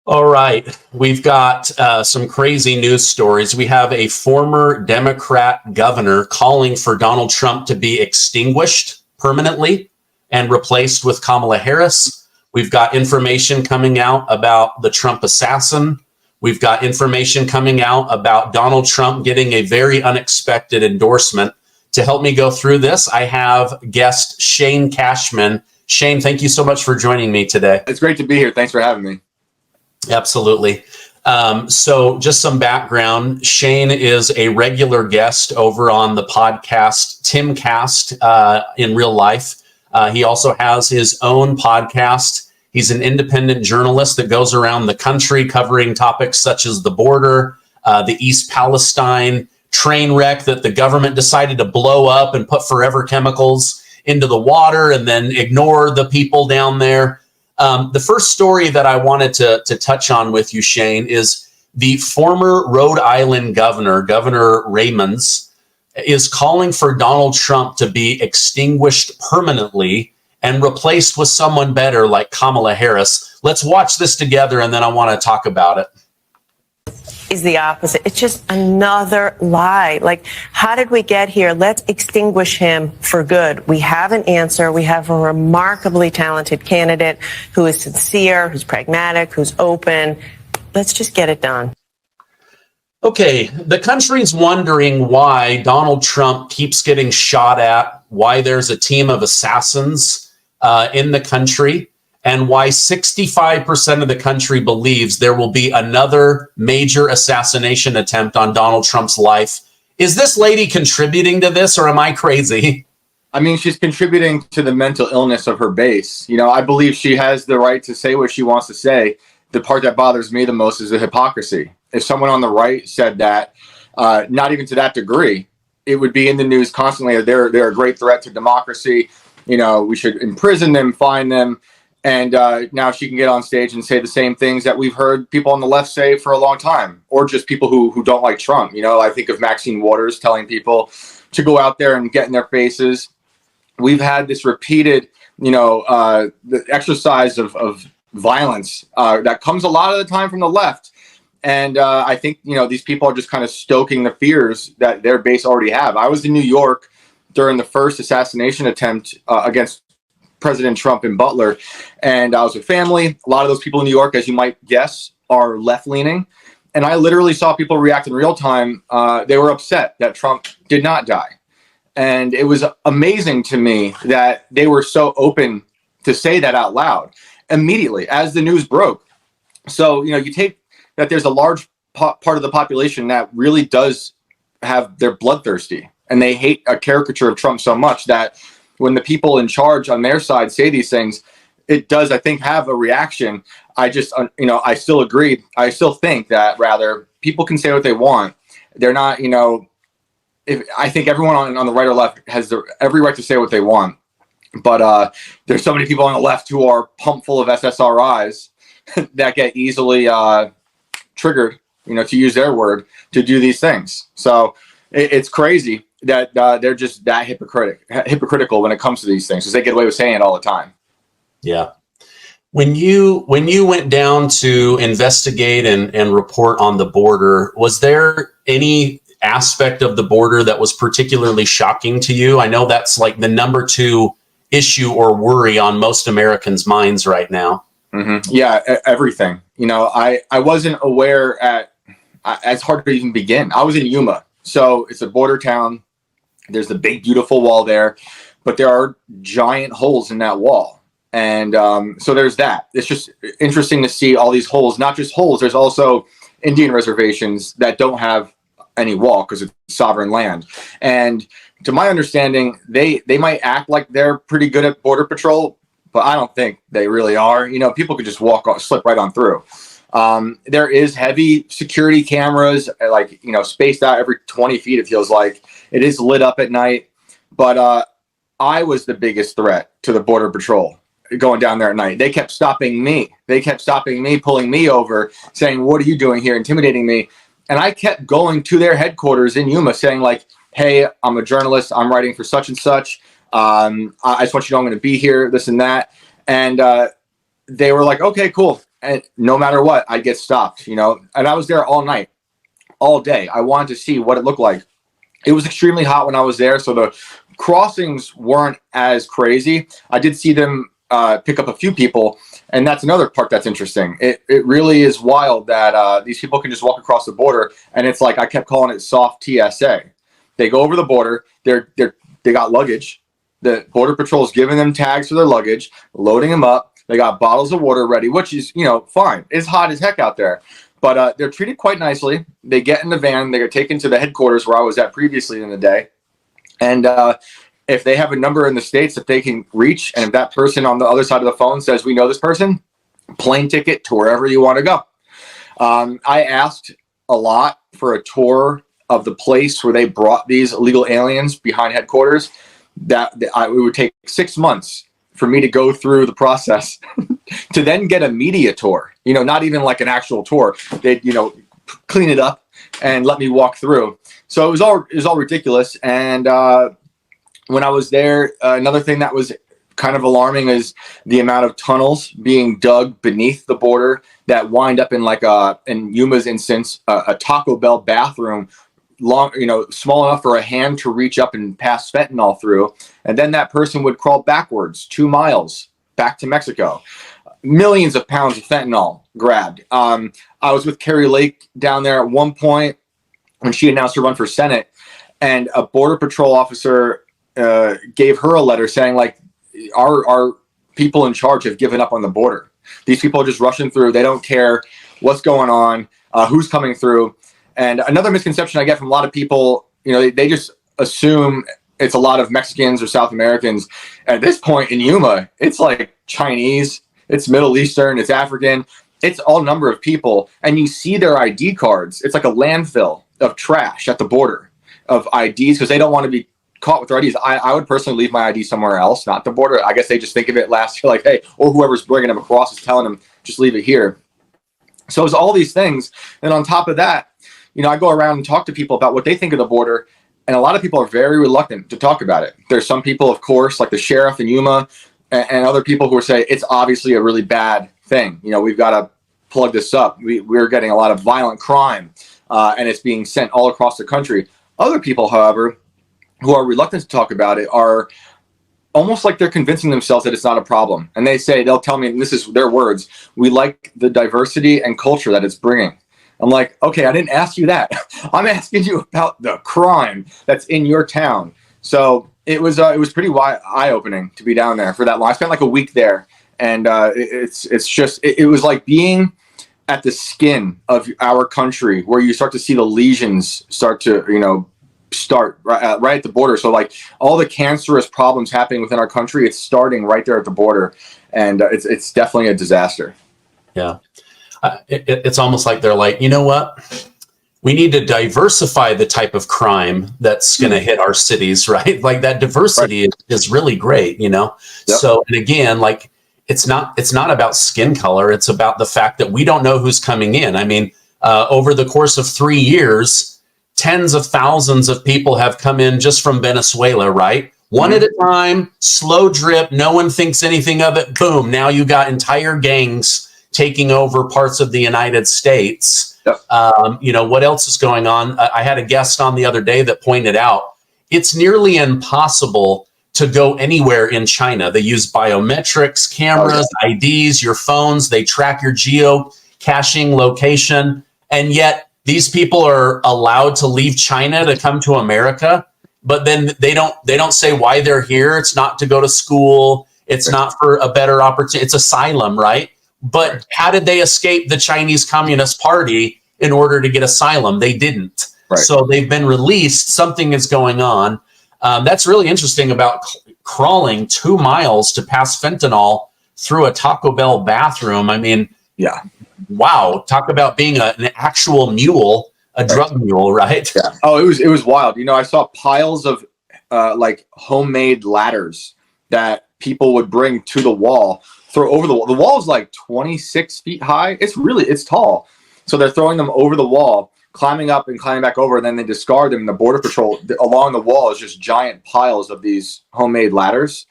All right, we've got some crazy news stories. We have a former Democrat governor calling for Donald Trump to be extinguished permanently and replaced with Kamala Harris. We've got information coming out about the Trump assassin. We've got information coming out about Donald Trump getting a very unexpected endorsement. To help me go through this, I have guest Shane Cashman. Shane, thank you so much for joining me today. It's great to be here. Thanks for having me. Absolutely. So just some background. Shane is a regular guest over on the podcast Timcast in real life. He also has his own podcast. He's an independent journalist that goes around the country covering topics such as the border, the East Palestine train wreck that the government decided to blow up and put forever chemicals into the water and then ignore the people down there. The first story that I wanted to touch on with you, Shane, is the former Rhode Island governor, Governor Raimond, is calling for Donald Trump to be extinguished permanently and replaced with someone better like Kamala Harris. Let's watch this together, and then I want to talk about it. Is the opposite. It's just another lie. Like, how did we get here? Let's extinguish him for good. We have an answer. We have a remarkably talented candidate who is sincere, who's pragmatic, who's open. Let's just get it done. Okay, the country's wondering why Donald Trump keeps getting shot at, why there's a team of assassins in the country, and why 65% of the country believes there will be another major assassination attempt on Donald Trump's life. Is this lady contributing to this, or am I crazy? I mean, she's contributing to the mental illness of her base. You know, I believe she has the right to say what she wants to say. The part that bothers me the most is the hypocrisy. If someone on the right said that, not even to that degree, it would be in the news constantly. They're a great threat to democracy. You know, we should imprison them, fine them. And now she can get on stage and say the same things that we've heard people on the left say for a long time, or just people who don't like Trump. You know, I think of Maxine Waters telling people to go out there and get in their faces. We've had this repeated, the exercise of violence that comes a lot of the time from the left. And I think, these people are just kind of stoking the fears that their base already have. I was in New York during the first assassination attempt against President Trump in Butler, and I was with family. A lot of those people in New York, as you might guess, are left-leaning. And I literally saw people react in real time. They were upset that Trump did not die. And it was amazing to me that they were so open to say that out loud immediately as the news broke. So, you take that there's a large part of the population that really does they're bloodthirsty, and they hate a caricature of Trump so much that when the people in charge on their side say these things, it does, I think, have a reaction. I just, I still agree. I still think that rather people can say what they want. They're not, I think everyone on the right or left has every right to say what they want. But there's so many people on the left who are pumped full of SSRIs that get easily triggered, to use their word, to do these things. So it's crazy that they're just that hypocritical when it comes to these things, because they get away with saying it all the time. Yeah. When you went down to investigate and report on the border, was there any aspect of the border that was particularly shocking to you? I know that's like the number 2 issue or worry on most Americans' minds right now. Mm-hmm. Yeah, everything. I wasn't aware it's hard to even begin. I was in Yuma. So it's a border town. There's the big, beautiful wall there, but there are giant holes in that wall. And so there's that. It's just interesting to see all these holes, not just holes. There's also Indian reservations that don't have any wall because it's sovereign land. And to my understanding, they might act like they're pretty good at border patrol, but I don't think they really are. People could just slip right on through. There is heavy security cameras, spaced out every 20 feet, it feels like. It is lit up at night. But I was the biggest threat to the Border Patrol going down there at night. They kept stopping me. Pulling me over, saying, "What are you doing here?" Intimidating me. And I kept going to their headquarters in Yuma saying, "Hey, I'm a journalist. I'm writing for such and such. I just want you to know I'm going to be here, this and that." And they were like, "Okay, cool." and no matter what, I get stopped, you know, and I was there all night, all day. I wanted to see what it looked like. It was extremely hot when I was there, so the crossings weren't as crazy. I did see them pick up a few people, and that's another part that's interesting. It really is wild that these people can just walk across the border, and it's like I kept calling it soft TSA. They go over the border. They got luggage. The Border Patrol is giving them tags for their luggage, loading them up. They got bottles of water ready, which is, you know, fine. It's hot as heck out there. But they're treated quite nicely. They get in the van. They get taken to the headquarters where I was at previously in the day. And if they have a number in the States that they can reach, and if that person on the other side of the phone says, we know this person, plane ticket to wherever you want to go. I asked a lot for a tour of the place where they brought these illegal aliens behind headquarters. It would take 6 months for me to go through the process to then get a media tour, you know, not even like an actual tour. They'd, you know, clean it up and let me walk through. So it was all ridiculous. And when I was there, another thing that was kind of alarming is the amount of tunnels being dug beneath the border that wind up in like in Yuma's instance, a Taco Bell bathroom, long, you know, small enough for a hand to reach up and pass fentanyl through. And then that person would crawl backwards 2 miles back to Mexico. Millions of pounds of fentanyl grabbed. I was with Carrie Lake down there at one point when she announced her run for Senate, and a Border Patrol officer gave her a letter saying, like, our people in charge have given up on the border. These people are just rushing through. They don't care what's going on, who's coming through. And another misconception I get from a lot of people, you know, they just assume it's a lot of Mexicans or South Americans. At this point in Yuma, it's like Chinese, it's Middle Eastern, it's African, it's all number of people. And you see their ID cards. It's like a landfill of trash at the border of IDs because they don't want to be caught with their IDs. I would personally leave my ID somewhere else, not the border. I guess they just think of it last year, like, hey, or whoever's bringing them across is telling them, just leave it here. So it's all these things. And on top of that, you know, I go around and talk to people about what they think of the border, and a lot of people are very reluctant to talk about it. There's some people, of course, like the sheriff in Yuma, and other people who are saying it's obviously a really bad thing. You know, we've got to plug this up. We're getting a lot of violent crime, and it's being sent all across the country. Other people, however, who are reluctant to talk about it are almost like they're convincing themselves that it's not a problem. And they'll tell me, and this is their words, we like the diversity and culture that it's bringing. I'm like, okay, I didn't ask you that. I'm asking you about the crime that's in your town. So it was pretty eye-opening to be down there for that long. I spent like a week there, and it was like being at the skin of our country, where you start to see the lesions start to, you know, right at the border. So like all the cancerous problems happening within our country, it's starting right there at the border, and it's definitely a disaster. Yeah. It's almost like they're like, you know what? We need to diversify the type of crime that's going to hit our cities, right? Like that diversity is really great, you know? Yep. So, and again, like it's not about skin color. It's about the fact that we don't know who's coming in. I mean, over the course of 3 years, tens of thousands of people have come in just from Venezuela, right? One at a time, slow drip. No one thinks anything of it. Boom. Now you got entire gangs taking over parts of the United States. Yep. You know, what else is going on? I had a guest on the other day that pointed out it's nearly impossible to go anywhere in China. They use biometrics, cameras, IDs, your phones. They track your geocaching location. And yet these people are allowed to leave China to come to America. But then they don't say why they're here. It's not to go to school. It's not for a better opportunity. It's asylum, right? But how did they escape the Chinese Communist Party in order to get asylum? They didn't. Right. So they've been released. Something is going on. That's really interesting about crawling 2 miles to pass fentanyl through a Taco Bell bathroom. I mean, yeah, wow. Talk about being an actual mule, a drug mule, right? Yeah. Oh, it was wild. You know, I saw piles of like homemade ladders that people would bring to the wall. Throw over the wall. The wall is like 26 feet high. It's tall. So they're throwing them over the wall, climbing up and climbing back over, and then they discard them. And the Border Patrol along the wall is just giant piles of these homemade ladders.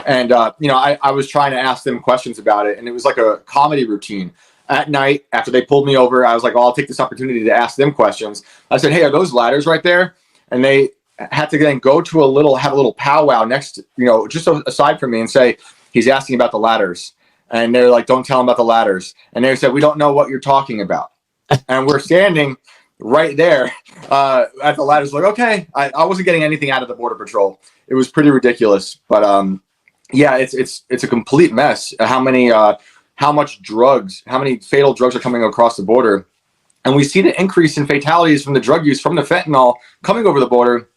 And, you know, I was trying to ask them questions about it, and it was like a comedy routine. at night after they pulled me over. I was like, I'll take this opportunity to ask them questions. I said, hey, are those ladders right there? And they had to then go to have a little powwow next, just aside from me and say, he's asking about the ladders. And they're like, don't tell him about the ladders. And they said, we don't know what you're talking about. And we're standing right there at the ladders. Like, okay, I wasn't getting anything out of the Border Patrol. It was pretty ridiculous. But yeah, it's a complete mess. How many fatal drugs are coming across the border. And we see the increase in fatalities from the drug use from the fentanyl coming over the border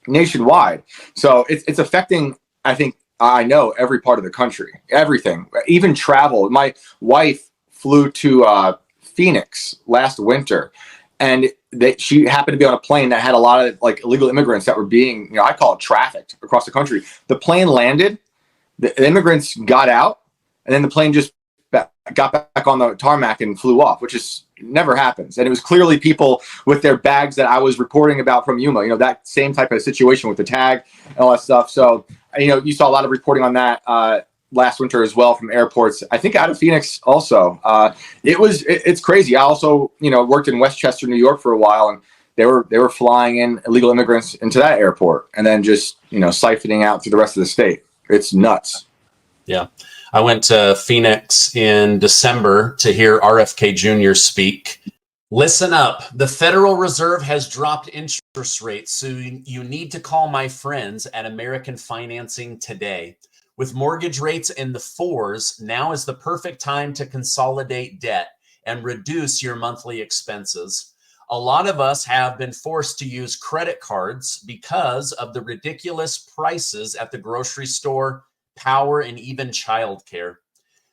nationwide. So it's affecting, I know, every part of the country, everything, even travel. My wife flew to Phoenix last winter, and she happened to be on a plane that had a lot of like illegal immigrants that were being, I call it trafficked across the country. The plane landed, the immigrants got out, and then the plane just got back on the tarmac and flew off, which is never happens. And it was clearly people with their bags that I was reporting about from Yuma, that same type of situation with the tag and all that stuff. So, you saw a lot of reporting on that last winter as well from airports, I think out of Phoenix also. It's crazy. I also, worked in Westchester, New York for a while, and they were flying in illegal immigrants into that airport and then just, siphoning out through the rest of the state. It's nuts. Yeah. I went to Phoenix in December to hear RFK Jr. speak. Listen up. The Federal Reserve has dropped interest rates, so you need to call my friends at American Financing today. With mortgage rates in the 4s, now is the perfect time to consolidate debt and reduce your monthly expenses. A lot of us have been forced to use credit cards because of the ridiculous prices at the grocery store, power, and even childcare.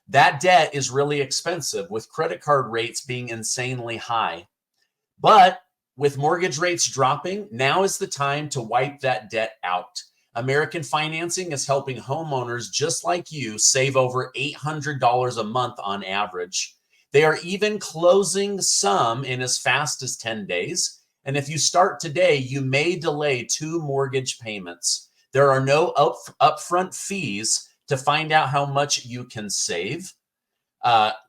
That debt is really expensive, with credit card rates being insanely high. But with mortgage rates dropping, now is the time to wipe that debt out. American Financing is helping homeowners just like you save over $800 a month on average. They are even closing some in as fast as 10 days. And if you start today, you may delay 2 mortgage payments. There are no upfront fees to find out how much you can save.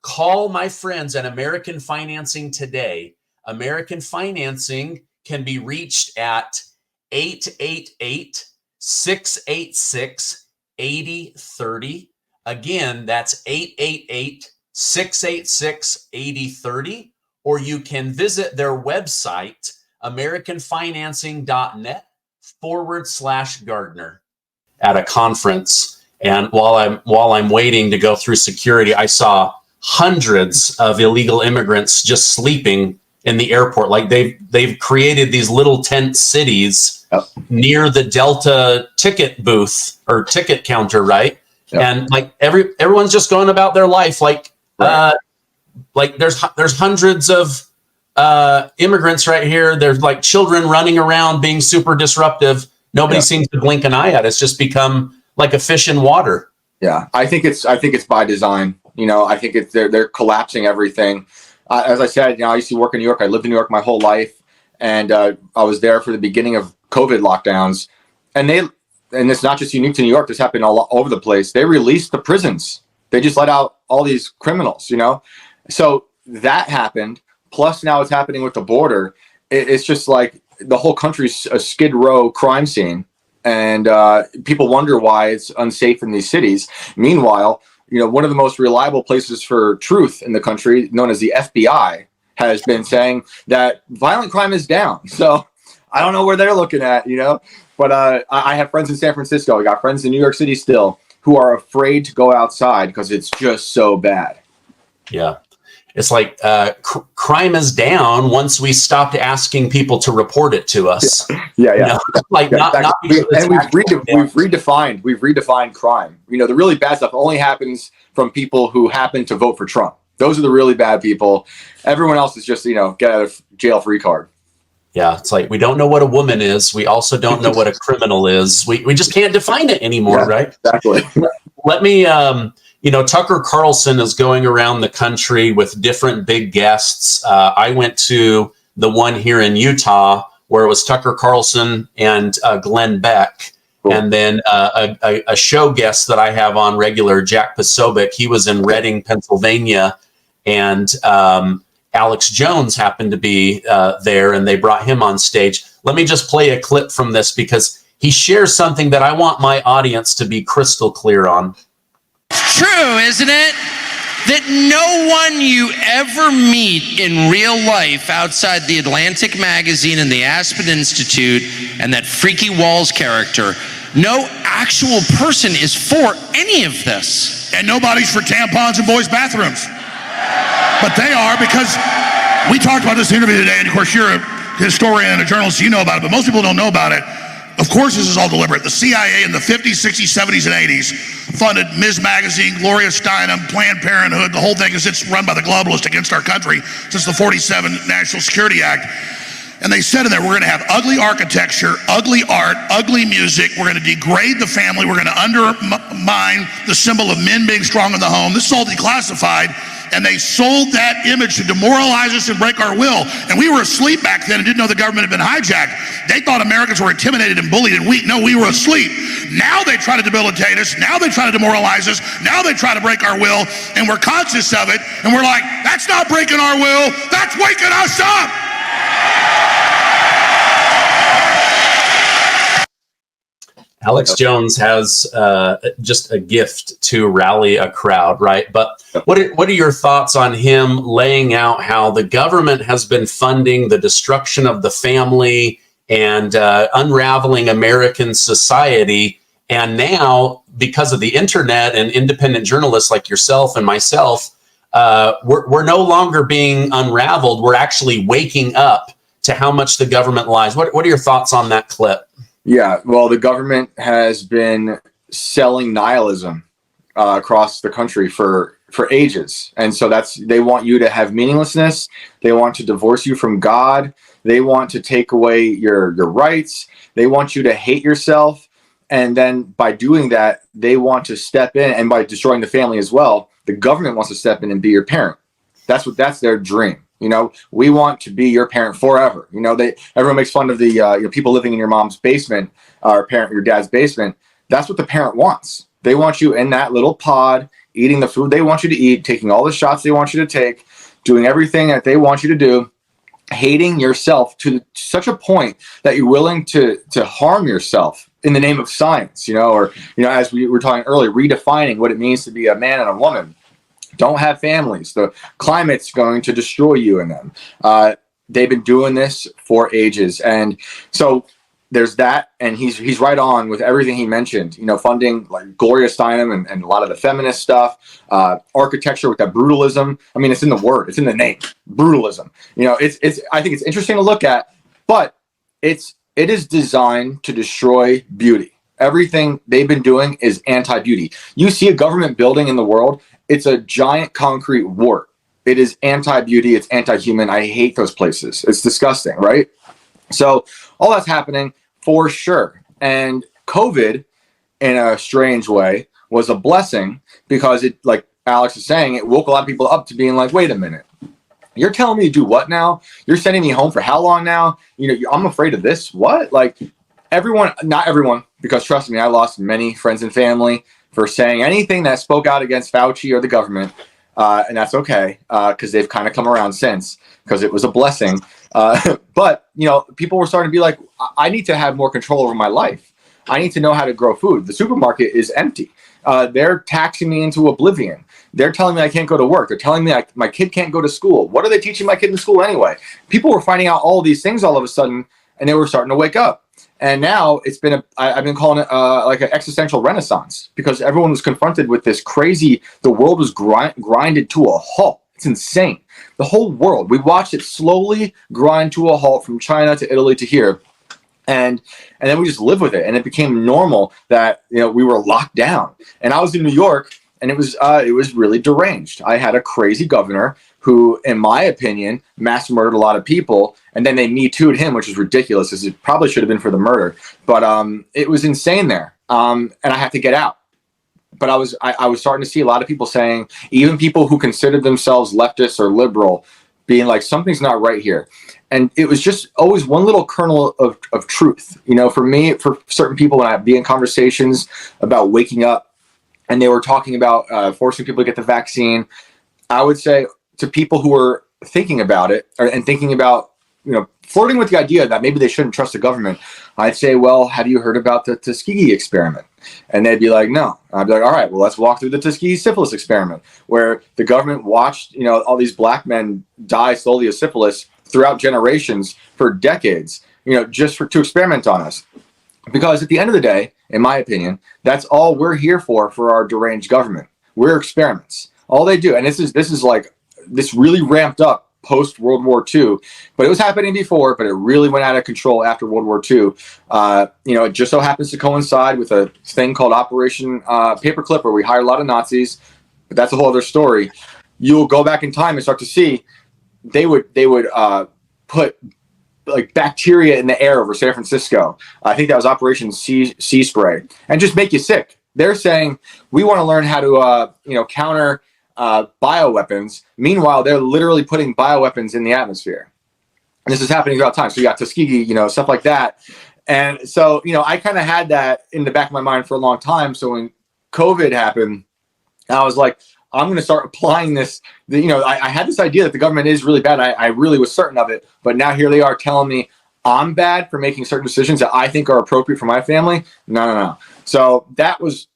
Call my friends at American Financing today. American Financing can be reached at 888-686-8030. Again, that's 888-686-8030. Or you can visit their website, americanfinancing.net/Gardner. At a conference, and while I'm waiting to go through security, I saw hundreds of illegal immigrants just sleeping in the airport. Like they've created these little tent cities near the Delta ticket booth or ticket counter, right? Yep. And like everyone's just going about their life like there's hundreds of immigrants right here. There's like children running around being super disruptive. Nobody seems to blink an eye at it. It's just become like a fish in water. Yeah, I think it's by design. I think they're collapsing everything. As I said, I used to work in New York. I lived in New York my whole life, and I was there for the beginning of COVID lockdowns. And it's not just unique to New York. This happened all over the place. They released the prisons. They just let out all these criminals. So that happened. Plus, now it's happening with the border. It's just like the whole country's a Skid Row crime scene, and people wonder why it's unsafe in these cities. Meanwhile, one of the most reliable places for truth in the country, known as the FBI, has been saying that violent crime is down. So I don't know where they're looking at, but I have friends in San Francisco. I got friends in New York City still who are afraid to go outside because it's just so bad. Yeah. It's like crime is down once we stopped asking people to report it to us. Yeah. Like not we've redefined crime. The really bad stuff only happens from people who happen to vote for Trump. Those are the really bad people. Everyone else is just, get out of jail free card. Yeah, it's like we don't know what a woman is. We also don't know what a criminal is. We just can't define it anymore, right? Exactly. Let me Tucker Carlson is going around the country with different big guests. I went to the one here in Utah where it was Tucker Carlson and Glenn Beck. Cool. And then a show guest that I have on regular, Jack Posobiec. He was in Reading, Pennsylvania. and Alex Jones happened to be there, and they brought him on stage. Let me just play a clip from this because he shares something that I want my audience to be crystal clear on. True, isn't it? That no one you ever meet in real life outside the Atlantic magazine and the Aspen Institute and that Freaky Walls character, no actual person is for any of this. And nobody's for tampons in boys' bathrooms. But they are, because we talked about this interview today, and of course you're a historian and a journalist, you know about it, but most people don't know about it. Of course this is all deliberate. The CIA in the 50s, 60s, 70s, and 80s funded Ms. Magazine, Gloria Steinem, Planned Parenthood, the whole thing, because it's run by the globalists against our country since the 47 National Security Act. And they said in there, we're going to have ugly architecture, ugly art, ugly music. We're going to degrade the family. We're going to undermine the symbol of men being strong in the home. This is all declassified. And they sold that image to demoralize us and break our will. And we were asleep back then and didn't know the government had been hijacked. They thought Americans were intimidated and bullied and weak. No, we were asleep. Now they try to debilitate us. Now they try to demoralize us. Now they try to break our will. And we're conscious of it. And we're like, that's not breaking our will. That's waking us up. Alex Jones has just a gift to rally a crowd, right? But what are your thoughts on him laying out how the government has been funding the destruction of the family and unraveling American society? And now, because of the internet and independent journalists like yourself and myself, we're no longer being unraveled. We're actually waking up to how much the government lies. What are your thoughts on that clip? Yeah, well, the government has been selling nihilism across the country for ages. And so they want you to have meaninglessness. They want to divorce you from God. They want to take away your rights. They want you to hate yourself. And then by doing that, they want to step in, and by destroying the family as well, the government wants to step in and be your parent. That's their dream. You know, we want to be your parent forever. You know, everyone makes fun of the people living in your mom's basement, or your dad's basement. That's what the parent wants. They want you in that little pod, eating the food they want you to eat, taking all the shots they want you to take, doing everything that they want you to do, hating yourself to such a point that you're willing to harm yourself in the name of science. You know, or as we were talking earlier, redefining what it means to be a man and a woman. Don't have families. The climate's going to destroy you and them. They've been doing this for ages. And so there's that. And he's right on with everything he mentioned, you know, funding like Gloria Steinem and a lot of the feminist stuff, architecture with that brutalism. I mean, it's in the word, it's in the name, brutalism. You know, I think it's interesting to look at, but it is designed to destroy beauty. Everything they've been doing is anti-beauty. You see a government building in the world, it's a giant concrete wart. It is anti-beauty. It's anti-human. I hate those places. It's disgusting, right? So all that's happening for sure. And COVID, in a strange way, was a blessing because it, like Alex is saying, it woke a lot of people up to being like, wait a minute. You're telling me to do what now? You're sending me home for how long now? You know, I'm afraid of this. What? Like everyone, not everyone, because trust me, I lost many friends and family for saying anything that spoke out against Fauci or the government. And that's okay, because they've kind of come around since, because it was a blessing. But, you know, people were starting to be like, I need to have more control over my life. I need to know how to grow food. The supermarket is empty. They're taxing me into oblivion. They're telling me I can't go to work. They're telling me my kid can't go to school. What are they teaching my kid in school anyway? People were finding out all these things all of a sudden, and they were starting to wake up. And now I've been calling it like an existential renaissance, because everyone was confronted with this crazy, the world was grinded to a halt. It's insane. The whole world, we watched it slowly grind to a halt from China to Italy to here. And then we just live with it. And it became normal that, you know, we were locked down. And I was in New York, and it was really deranged. I had a crazy governor who, in my opinion, mass murdered a lot of people, and then they Me Too'd him, which is ridiculous, as it probably should have been for the murder. But it was insane there, and I had to get out. But I was starting to see a lot of people saying, even people who considered themselves leftist or liberal, being like, something's not right here. And it was just always one little kernel of truth. You know, for me, for certain people, when I'd be in conversations about waking up, and they were talking about forcing people to get the vaccine, I would say, to people who are thinking about it and thinking about, flirting with the idea that maybe they shouldn't trust the government, I'd say, well, have you heard about the Tuskegee experiment? And they'd be like, no. I'd be like, all right, well, let's walk through the Tuskegee syphilis experiment, where the government watched, all these black men die slowly of syphilis throughout generations for decades, just to experiment on us. Because at the end of the day, in my opinion, that's all we're here for our deranged government. We're experiments. All they do, and this really ramped up post World War II, but it was happening before, but it really went out of control after World War II. It just so happens to coincide with a thing called Operation Paperclip, where we hired a lot of Nazis, but that's a whole other story. You'll go back in time and start to see they would put like bacteria in the air over San Francisco. I think that was Operation Sea Spray, and just make you sick. They're saying we want to learn how to counter bioweapons. Meanwhile, they're literally putting bioweapons in the atmosphere. And this is happening throughout time. So you got Tuskegee, stuff like that. And so, I kind of had that in the back of my mind for a long time. So when COVID happened, I was like, I'm going to start applying this. I had this idea that the government is really bad. I really was certain of it. But now here they are telling me I'm bad for making certain decisions that I think are appropriate for my family. No. So that was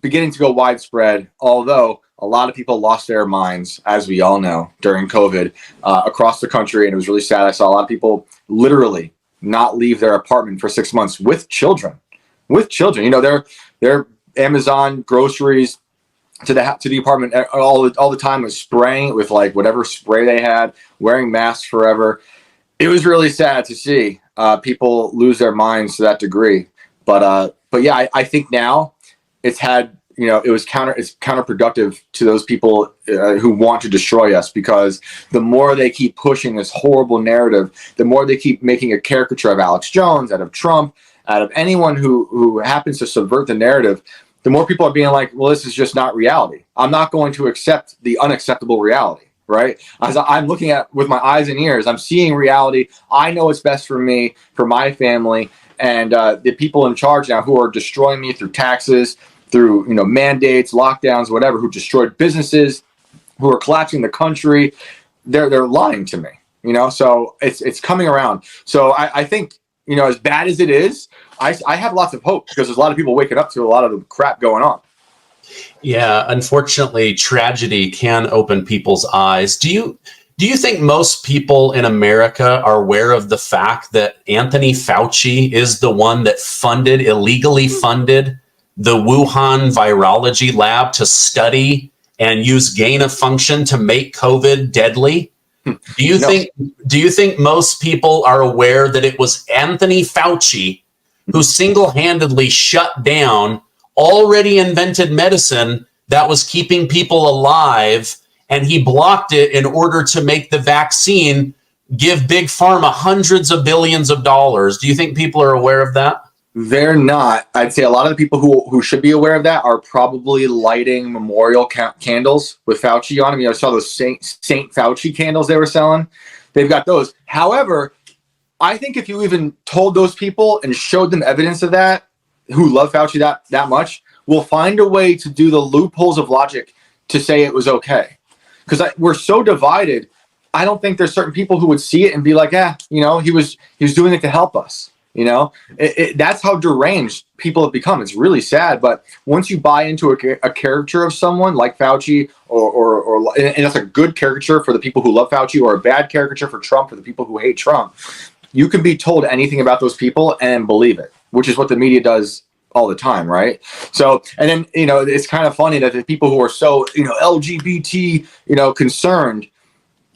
beginning to go widespread, although a lot of people lost their minds, as we all know, during COVID across the country. And it was really sad. I saw a lot of people literally not leave their apartment for 6 months with children. Their Amazon groceries to the apartment all the time was spraying it with like whatever spray they had, wearing masks forever. It was really sad to see people lose their minds to that degree. But yeah, I think now it's had, it's counterproductive to those people who want to destroy us, because the more they keep pushing this horrible narrative, the more they keep making a caricature of Alex Jones, out of Trump, out of anyone who happens to subvert the narrative, the more people are being like, well, this is just not reality. I'm not going to accept the unacceptable reality, right? As I'm looking at with my eyes and ears, I'm seeing reality. I know what's best for me, for my family, and the people in charge now who are destroying me through taxes, through mandates, lockdowns, whatever, who destroyed businesses, who are collapsing the country, they're lying to me. So it's coming around. So I think as bad as it is, I have lots of hope, because there's a lot of people waking up to a lot of the crap going on. Yeah, unfortunately, tragedy can open people's eyes. Do you think most people in America are aware of the fact that Anthony Fauci is the one that illegally funded the Wuhan virology lab to study and use gain of function to make COVID deadly? Do you think most people are aware that it was Anthony Fauci who single-handedly shut down already invented medicine that was keeping people alive, and he blocked it in order to make the vaccine give Big Pharma hundreds of billions of dollars? Do you think people are aware of that? They're not. I'd say a lot of the people who should be aware of that are probably lighting memorial candles with Fauci on them. I saw those Saint Fauci candles they were selling. They've got those. However, I think if you even told those people and showed them evidence of that, who love Fauci that much, will find a way to do the loopholes of logic to say it was okay. Because we're so divided. I don't think there's certain people who would see it and be like, he was doing it to help us. That's how deranged people have become. It's really sad. But once you buy into a caricature of someone like Fauci, and that's a good caricature for the people who love Fauci, or a bad caricature for Trump for the people who hate Trump, you can be told anything about those people and believe it, which is what the media does all the time, right? So, and then, it's kind of funny that the people who are so, LGBT, concerned,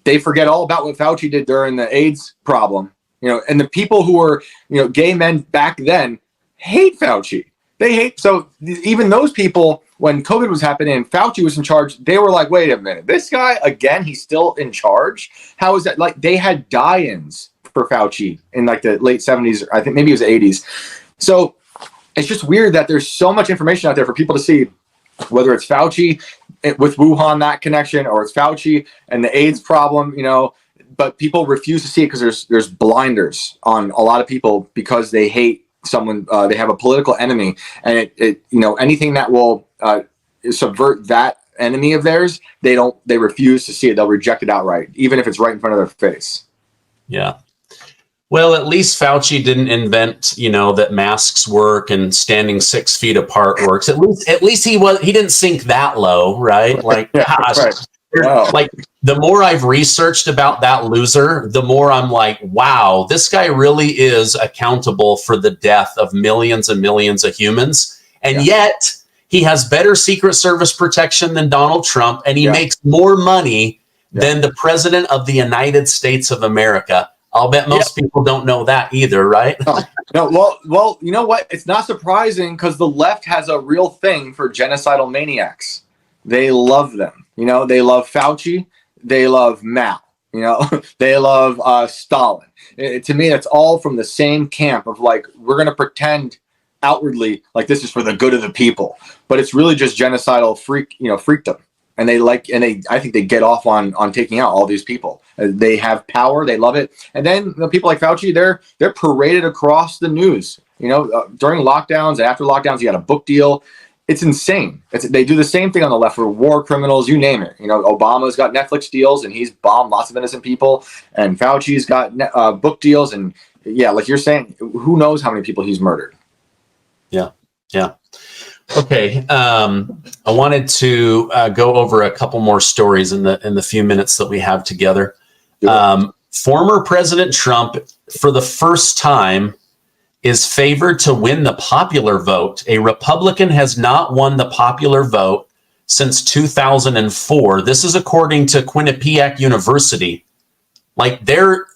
they forget all about what Fauci did during the AIDS problem. And the people who were, gay men back then hate Fauci. They hate. So even those people, when COVID was happening, Fauci was in charge. They were like, wait a minute, this guy, again, he's still in charge. How is that? Like, they had die-ins for Fauci in like the late 70s. I think maybe it was the 80s. So it's just weird that there's so much information out there for people to see, whether it's Fauci with Wuhan, that connection, or it's Fauci and the AIDS problem, but people refuse to see it because there's blinders on a lot of people because they hate someone. They have a political enemy, and it anything that will subvert that enemy of theirs, they refuse to see it. They'll reject it outright, even if it's right in front of their face. Yeah. Well, at least Fauci didn't invent, that masks work and standing 6 feet apart works. At least he didn't sink that low, right? Like, Yeah, gosh, right. Wow. like the more I've researched about that loser, the more I'm like, wow, this guy really is accountable for the death of millions and millions of humans. And yet he has better Secret Service protection than Donald Trump, and he makes more money than the president of the United States of America. I'll bet most people don't know that either, right? No. Well, you know what? It's not surprising because the left has a real thing for genocidal maniacs. They love them. They love Fauci. They love Mao. They love Stalin. To me, it's all from the same camp of like, we're going to pretend outwardly like this is for the good of the people, but it's really just genocidal freakdom. And I think they get off on taking out all these people. They have power. They love it. And then people like Fauci, they're paraded across the news. During lockdowns and after lockdowns, you got a book deal. It's insane. They do the same thing on the left for war criminals, you name it. Obama's got Netflix deals and he's bombed lots of innocent people. And Fauci's got book deals. And like you're saying, who knows how many people he's murdered. Yeah. Okay. I wanted to go over a couple more stories in the few minutes that we have together. Former President Trump, for the first time, is favored to win the popular vote. A Republican has not won the popular vote since 2004. This is according to Quinnipiac University. Like, they're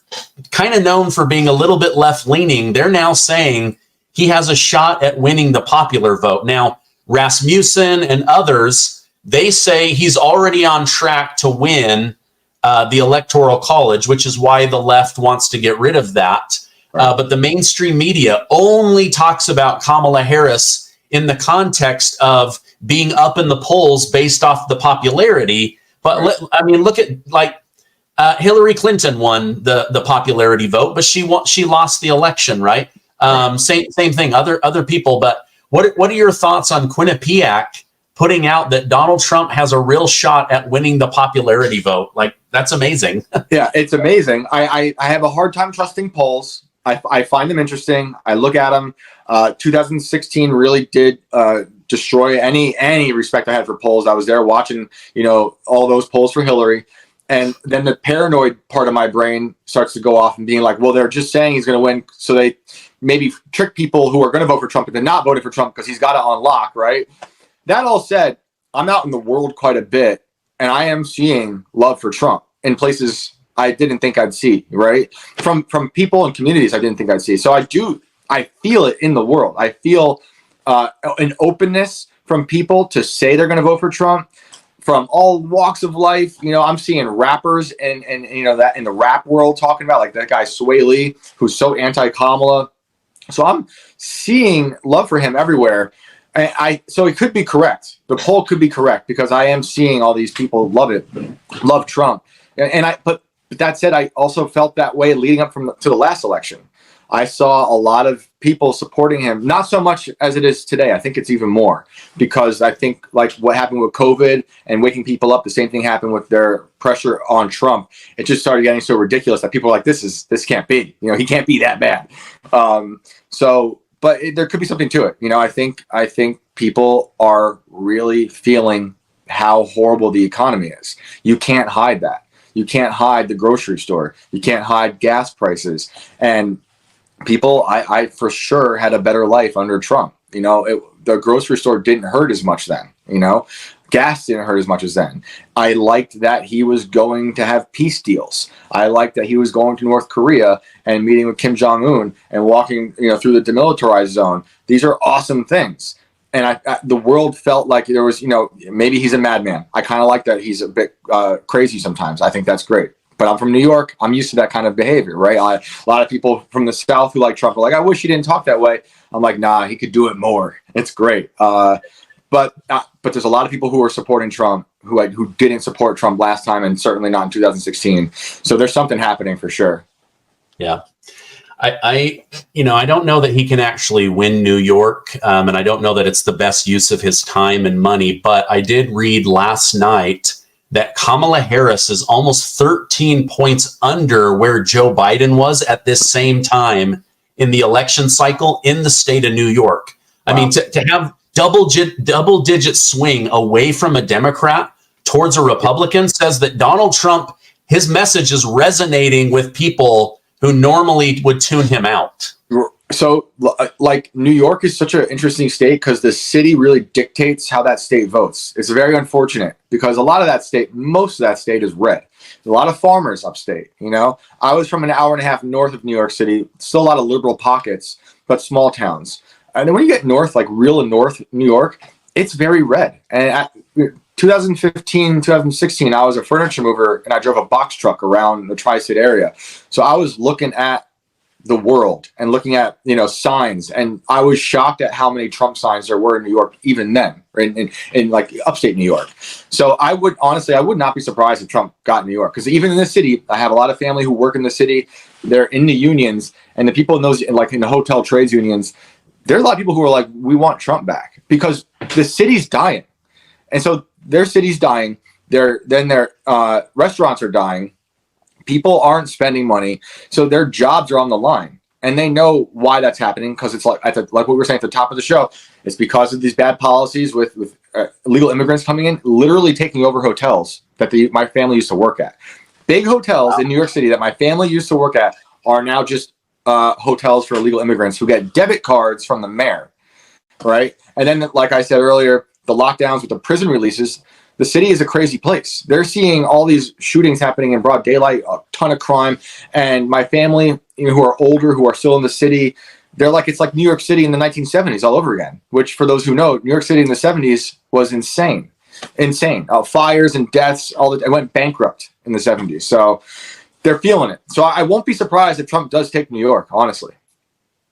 kind of known for being a little bit left-leaning. They're now saying he has a shot at winning the popular vote. Now, Rasmussen and others, they say he's already on track to win the Electoral College, which is why the left wants to get rid of that. But the mainstream media only talks about Kamala Harris in the context of being up in the polls based off the popularity. But look at Hillary Clinton won the popularity vote, but she lost the election, right? Same thing. Other people. But what are your thoughts on Quinnipiac putting out that Donald Trump has a real shot at winning the popularity vote? Like, that's amazing. Yeah, it's amazing. I have a hard time trusting polls. I find them interesting. I look at them. 2016 really did destroy any respect I had for polls. I was there watching, all those polls for Hillary. And then the paranoid part of my brain starts to go off and being like, well, they're just saying he's going to win. So they maybe trick people who are going to vote for Trump into not voting for Trump because he's got it on lock, right? That all said, I'm out in the world quite a bit, and I am seeing love for Trump in places I didn't think I'd see, right? From people and communities I didn't think I'd see. So I feel it in the world. I feel an openness from people to say they're going to vote for Trump from all walks of life. I'm seeing rappers and that in the rap world talking about, like, that guy Sway Lee, who's so anti-Kamala. So I'm seeing love for him everywhere. So it could be correct. The poll could be correct because I am seeing all these people love Trump. But that said, I also felt that way leading up to the last election. I saw a lot of people supporting him, not so much as it is today. I think it's even more because I think, like what happened with COVID and waking people up, the same thing happened with their pressure on Trump. It just started getting so ridiculous that people are like, this can't be, he can't be that bad. But there could be something to it. I think people are really feeling how horrible the economy is. You can't hide that. You can't hide the grocery store. You can't hide gas prices. And people, I for sure had a better life under Trump. The grocery store didn't hurt as much then. Gas didn't hurt as much as then. I liked that he was going to have peace deals. I liked that he was going to North Korea and meeting with Kim Jong-un and walking, through the demilitarized zone. These are awesome things. And the world felt like there was, maybe he's a madman. I kind of like that he's a bit crazy sometimes. I think that's great. But I'm from New York. I'm used to that kind of behavior, right? A lot of people from the South who like Trump are like, I wish he didn't talk that way. I'm like, nah, he could do it more. It's great. But there's a lot of people who are supporting Trump who didn't support Trump last time and certainly not in 2016. So there's something happening for sure. Yeah. I don't know that he can actually win New York, and I don't know that it's the best use of his time and money. But I did read last night that Kamala Harris is almost 13 points under where Joe Biden was at this same time in the election cycle in the state of New York. Wow. I mean, to have double-digit swing away from a Democrat towards a Republican says that Donald Trump, his message is resonating with people who normally would tune him out. So, like, New York is such an interesting state because the city really dictates how that state votes. It's very unfortunate because a lot of that state, most of that state is red. There's a lot of farmers upstate, you know. I was from an hour and a half north of New York City, still a lot of liberal pockets, but small towns. And then when you get north, like real north New York, it's very red. And 2015, 2016, I was a furniture mover and I drove a box truck around the tri-state area. So I was looking at the world and looking at, signs. And I was shocked at how many Trump signs there were in New York, even then, in like upstate New York. So I would not be surprised if Trump got New York. Because even in the city, I have a lot of family who work in the city. They're in the unions, and the people in those, like in the hotel trades unions, there's a lot of people who are like, we want Trump back because the city's dying. And so their city's dying. Their restaurants are dying. People aren't spending money. So their jobs are on the line. And they know why that's happening because it's like what we were saying at the top of the show. It's because of these bad policies with illegal immigrants coming in, literally taking over hotels that my family used to work at. Big hotels in New York City that my family used to work at are now just hotels for illegal immigrants who get debit cards from the mayor, right? And then, like I said earlier, the lockdowns with the prison releases, the city is a crazy place. They're seeing all these shootings happening in broad daylight, a ton of crime. And my family, who are older, who are still in the city, they're like, it's like New York City in the 1970s all over again, which for those who know, New York City in the 70s was insane. Fires and deaths, it went bankrupt in the 70s. So they're feeling it. So I won't be surprised if Trump does take New York, honestly.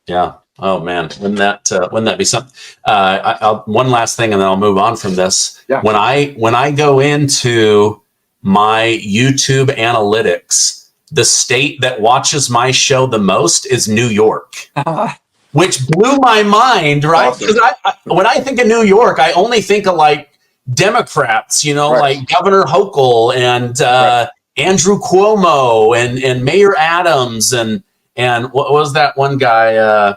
Yeah. Oh man, wouldn't that be something? One last thing, and then I'll move on from this. Yeah. When I go into my YouTube analytics, the state that watches my show the most is New York, which blew my mind, right? Because awesome. When I think of New York, I only think of like Democrats, right. Like Governor Hochul and Andrew Cuomo and Mayor Adams and what was that one guy?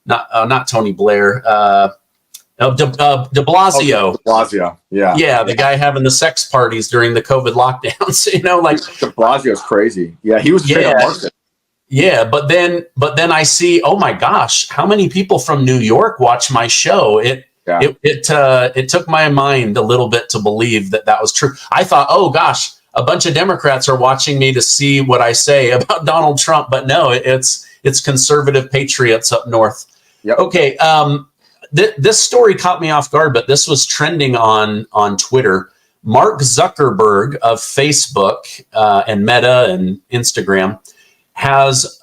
Not Tony Blair. De Blasio. De Blasio, yeah. Yeah, the guy having the sex parties during the COVID lockdowns. De Blasio's crazy. Yeah, he was straight up market. Yeah, but then I see, oh my gosh, how many people from New York watch my show? It took my mind a little bit to believe that was true. I thought, oh gosh, a bunch of Democrats are watching me to see what I say about Donald Trump, but no, it's conservative patriots up north. Yep. Okay, this story caught me off guard, but this was trending on Twitter. Mark Zuckerberg of Facebook and Meta and Instagram has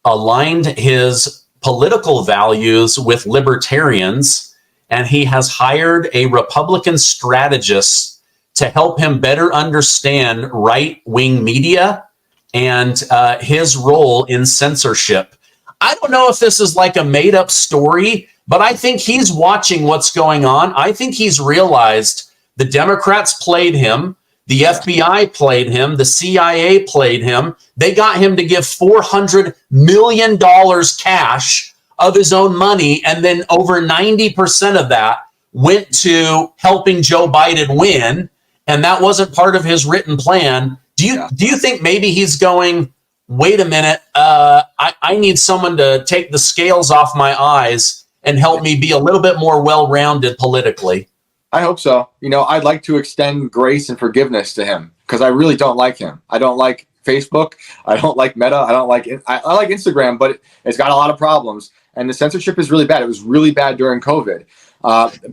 aligned his political values with libertarians, and he has hired a Republican strategist to help him better understand right-wing media and his role in censorship. I don't know if this is like a made-up story, but I think he's watching what's going on. I think he's realized the Democrats played him, the FBI played him, the CIA played him. They got him to give $400 million cash of his own money, and then over 90% of that went to helping Joe Biden win, and that wasn't part of his written plan. Do you think maybe he's going, wait a minute, I need someone to take the scales off my eyes and help me be a little bit more well-rounded politically? I hope so. I'd like to extend grace and forgiveness to him because I really don't like him. I don't like Facebook. I don't like Meta. I like Instagram, but it's got a lot of problems. And the censorship is really bad. It was really bad during COVID.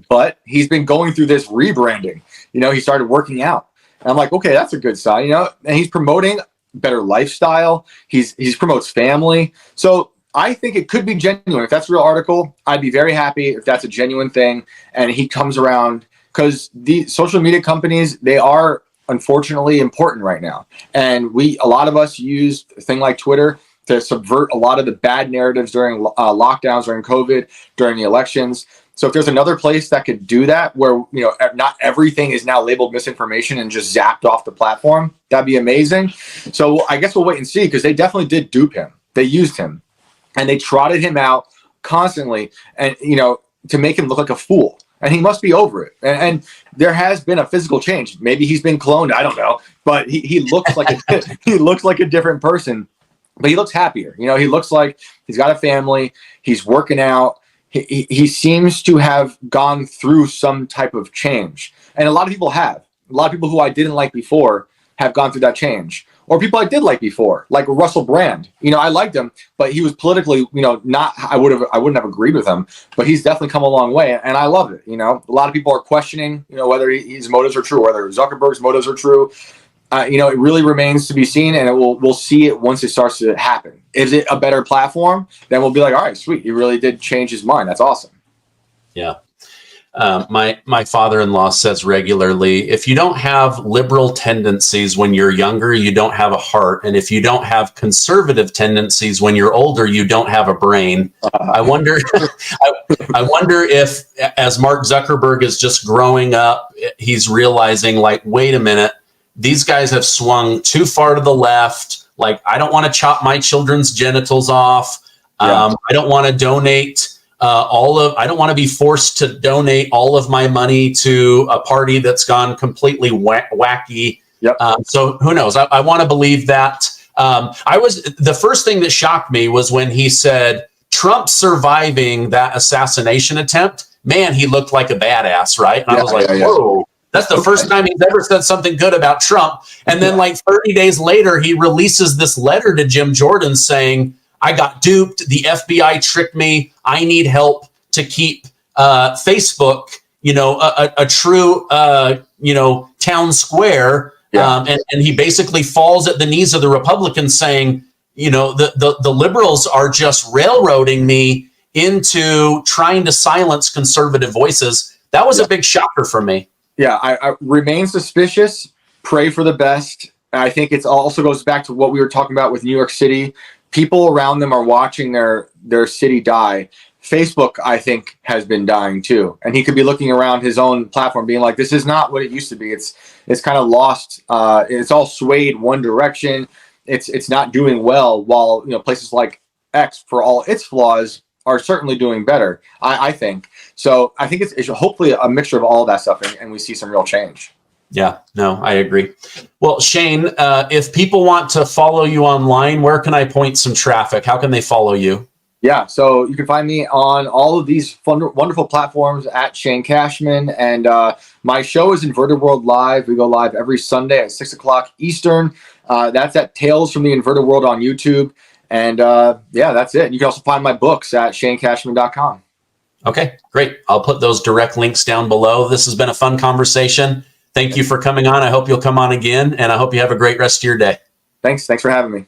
But he's been going through this rebranding. He started working out. And I'm like, okay, that's a good sign, and he's promoting better lifestyle. He promotes family. So I think it could be genuine. If that's a real article, I'd be very happy if that's a genuine thing. And he comes around because the social media companies, they are unfortunately important right now. And a lot of us use a thing like Twitter to subvert a lot of the bad narratives during lockdowns, during COVID, during the elections. So if there's another place that could do that, where not everything is now labeled misinformation and just zapped off the platform, that'd be amazing. So I guess we'll wait and see, because they definitely did dupe him. They used him, and they trotted him out constantly, and to make him look like a fool. And he must be over it. And there has been a physical change. Maybe he's been cloned. I don't know, but he looks like he looks like a different person. But he looks happier. He looks like he's got a family. He's working out. He seems to have gone through some type of change. And a lot of people have. A lot of people who I didn't like before have gone through that change. Or people I did like before, like Russell Brand. I liked him, but he was politically, not. I wouldn't have agreed with him. But he's definitely come a long way, and I love it. A lot of people are questioning, whether his motives are true, whether Zuckerberg's motives are true. It really remains to be seen, and we'll see it once it starts to happen. Is it a better platform? Then we'll be like, all right, sweet, he really did change his mind. That's awesome. Yeah. My father-in-law says regularly, if you don't have liberal tendencies when you're younger, you don't have a heart. And if you don't have conservative tendencies when you're older, you don't have a brain. I wonder, I wonder if, as Mark Zuckerberg is just growing up, he's realizing, like, wait a minute, these guys have swung too far to the left. Like, I don't want to chop my children's genitals off. I don't want to donate I don't want to be forced to donate all of my money to a party that's gone completely wacky. Yep. So who knows? I want to believe that. The first thing that shocked me was when he said Trump surviving that assassination attempt. Man, he looked like a badass, right? And I was like, whoa. That's the first time he's ever said something good about Trump. And then like 30 days later, he releases this letter to Jim Jordan saying, I got duped. The FBI tricked me. I need help to keep Facebook, a true, town square. Yeah. And he basically falls at the knees of the Republicans saying, the liberals are just railroading me into trying to silence conservative voices. That was a big shocker for me. Yeah, I remain suspicious. Pray for the best. I think it also goes back to what we were talking about with New York City. People around them are watching their city die. Facebook, I think, has been dying too. And he could be looking around his own platform being like, this is not what it used to be. It's kind of lost. It's all swayed one direction. It's not doing well, while places like X, for all its flaws, are certainly doing better, I think. So I think it's hopefully a mixture of all of that stuff, and we see some real change. Yeah, no, I agree. Well, Shane, if people want to follow you online, where can I point some traffic? How can they follow you? Yeah, so you can find me on all of these wonderful platforms at Shane Cashman. And my show is Inverted World Live. We go live every Sunday at 6 o'clock Eastern. That's at Tales from the Inverted World on YouTube. And that's it. You can also find my books at shanecashman.com. Okay, great. I'll put those direct links down below. This has been a fun conversation. Thank you for coming on. I hope you'll come on again, and I hope you have a great rest of your day. Thanks for having me.